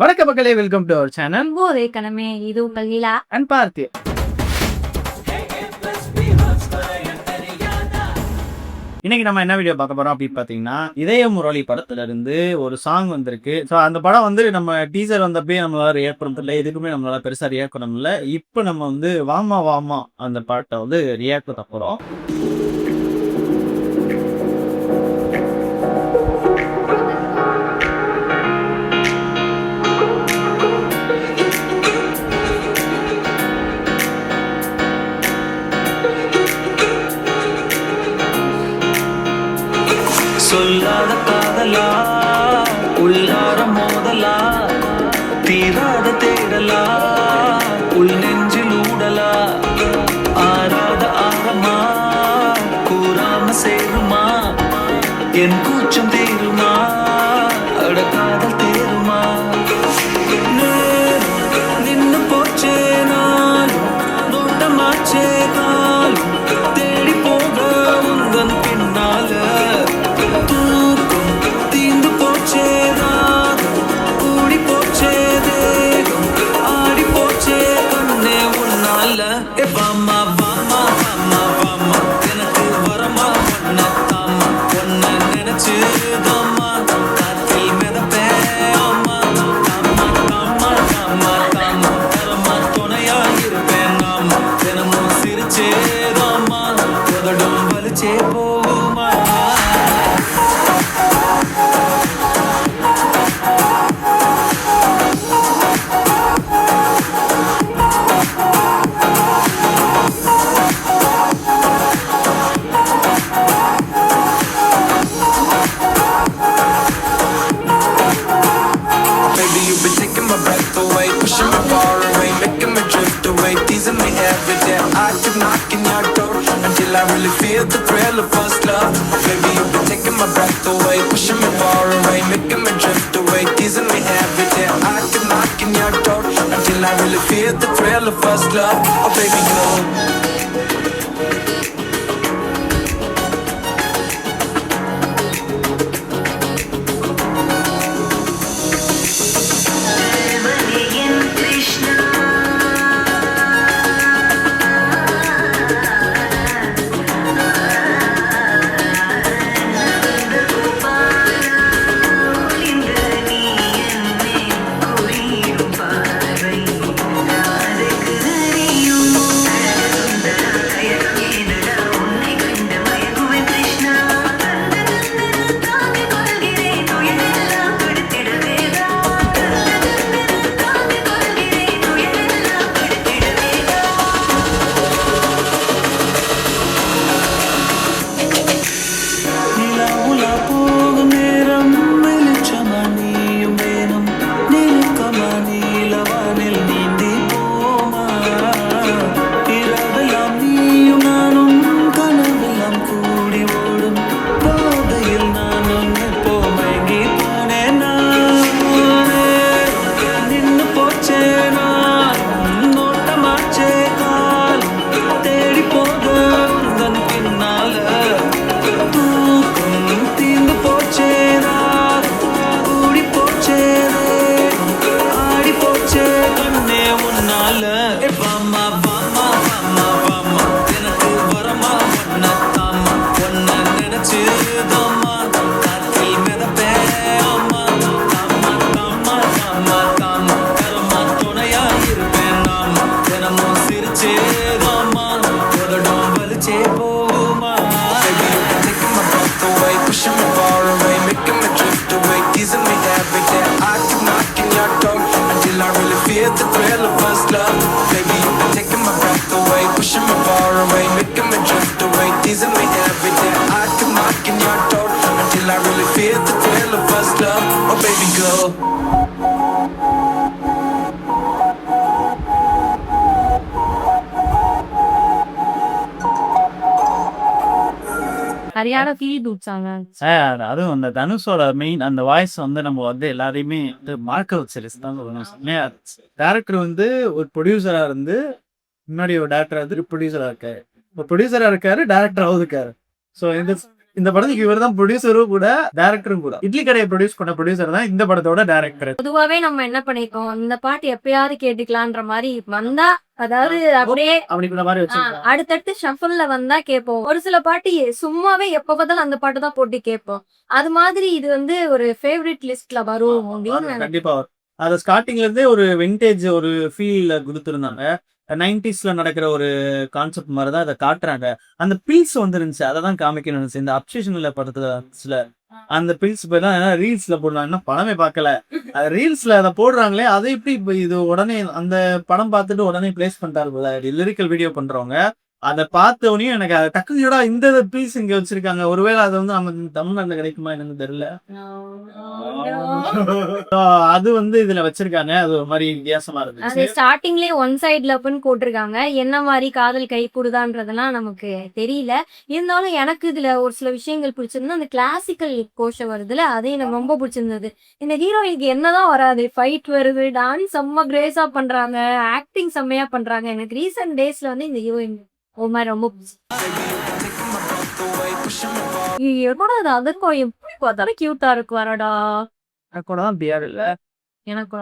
வணக்க மக்களே, welcome to our channel. ஒரே கணமே, இது உங்கள் லீலா அண்ட் பார்த்தி. இன்னைக்கு நம்ம என்ன வீடியோ பார்க்க போறோம் அப்படின்னு பாத்தீங்கன்னா, இதய முரளி படத்துல இருந்து ஒரு சாங் வந்திருக்கு. ஸோ அந்த படம் வந்து நம்ம டீசர் வந்தப்பே நம்மளால ரியாக்ட் பண்ண முடியல, எதுக்குமே நம்மளால பெருசா ரியாக்ட் பண்ண முடியல. இப்போ நம்ம வந்து வாமா வாமா அந்த பாட்டை வந்து ரியாக்ட் பண்ண போறோம். சொல்லாத காதலா, உள்ளார மோதலா, தீராத தேடலா, உள் நெஞ்சில் ஊடலா, ஆறாத ஆரமா, கூறாம சேருமா, என் கூச்சம் தீருமா, அடக்காதல் தேருமா, நின்னு போச்சே நாளும், நோட்டமாச்சே காலும், தேடி போக உந்தன் பின்னால I really feel the thrill of first love. Baby, you've been taking my breath away, pushing me far away, making me drift away, teasing me every day. I keep knocking your door until I really feel the thrill of first love. Oh baby, go. Feel the thrill of first love. Baby, you've been taking my breath away, pushing me far away, making me drift away, teasing me every day. I keep knocking your door until I really feel the thrill of first love. Oh baby, go. சரியான feel குட்ஸாங்க. அதுவும் அந்த தனுஷோட main அந்த voice வந்து நம்ம வந்து எல்லாரையுமே வந்து மார்க்க வச்சிருச்சு தான் சொல்லணும். செம்மையா இருந்துச்சு. டேரக்டர் வந்து ஒரு ப்ரொடியூசரா இருந்து முன்னாடி ஒரு டேரக்டரா இருந்து ப்ரொடியூசரா இருக்காரு. இப்போ ப்ரொடியூசரா இருக்காரு, டேரக்டராகவும் இருக்காரு. ஸோ இந்த இந்த படத்துக்கு இவர் தான் ப்ரொடியூசரும் கூட டைரக்டரும் கூட. இட்லி கடையை ப்ரொடியூஸ் பண்ண ப்ரொடியூசர் தான் இந்த படத்தோட டைரக்டர். பொதுவாவே நம்ம என்ன பண்ணிருக்கோம், இந்த பாட்டு எப்பயாவது கேட்டுக்கலான்ற மாதிரி வந்தா, அதாவது அப்படியே அப்படிங்கிற மாதிரி வச்சிருக்காங்க. அடுத்தடுத்து ஷஃபிள்ல வந்தா கேட்போம். ஒரு சில பாட்டு சும்மாவே எப்ப பார்த்தாலும் அந்த பாட்டு தான் போட்டு கேட்போம். அது மாதிரி இது வந்து ஒரு ஃபேவரட் லிஸ்ட்ல வரும் அப்படின்னு கண்டிப்பா வரும். அது ஸ்டார்டிங்ல இருந்தே ஒரு விண்டேஜ் ஒரு ஃபீல் கொடுத்துருந்தாங்க. 90ஸ்ல நடக்கிற ஒரு கான்செப்ட் மாதிரி தான் அதை காட்டுறாங்க. அந்த பில்ஸ் வந்துருந்துச்சு, அதை தான் காமிக்கணும் இருந்துச்சு. இந்த அப்சேஷன்ல படத்துல அந்த பில்ஸ் போய் தான் ரீல்ஸ்ல போடுறாங்க. படமே பார்க்கல, அது ரீல்ஸ்ல அதை போடுறாங்களே, அதை எப்படி இப்போ இது உடனே அந்த படம் பார்த்துட்டு உடனே பிளேஸ் பண்ணிட்டாரு லிரிக்கல் வீடியோ பண்றவங்க. அதை பார்த்தவனையும் எனக்கு டக்குடா இந்த பீஸ் இங்க வச்சிருக்காங்க, ஒருவேளை அது வந்து நம்ம தமிழ்நாட்டுல கிடைக்குமா என்னன்னு தெரியல. அது வந்து இதுல வச்சிருக்காங்க, அது ஒரு மாதிரி வித்தியாசமா அது இருந்துச்சு. ஸ்டார்டிங்லயே ஒன் சைட் லவ்னு போட்டிருக்காங்க. என்ன மாதிரி காதல் கை கூடுதான்றதெல்லாம் நமக்கு தெரியல. இருந்தாலும் எனக்கு இதுல ஒரு சில விஷயங்கள் பிடிச்சிருந்தது. அந்த கிளாசிக்கல் கோஷம் வருதுல, அது எனக்கு ரொம்ப பிடிச்சிருந்தது. இந்த ஹீரோயினுக்கு என்னதான் வராது, ஃபைட் வருது, டான்ஸ் செம்ம கிரேஸா பண்றாங்க, ஆக்டிங் செம்மையா பண்றாங்க. எனக்கு ரீசெண்ட் டேஸ்ல வந்து இந்த ஹீரோயின் ஒரு மாதிரி ரொம்ப என்னோட அது அதற்கும் எப்படி பார்த்தாலும் கியூட்டா இருக்கு வரடா. கூட தான் பிஆர் இல்ல. எனக்கு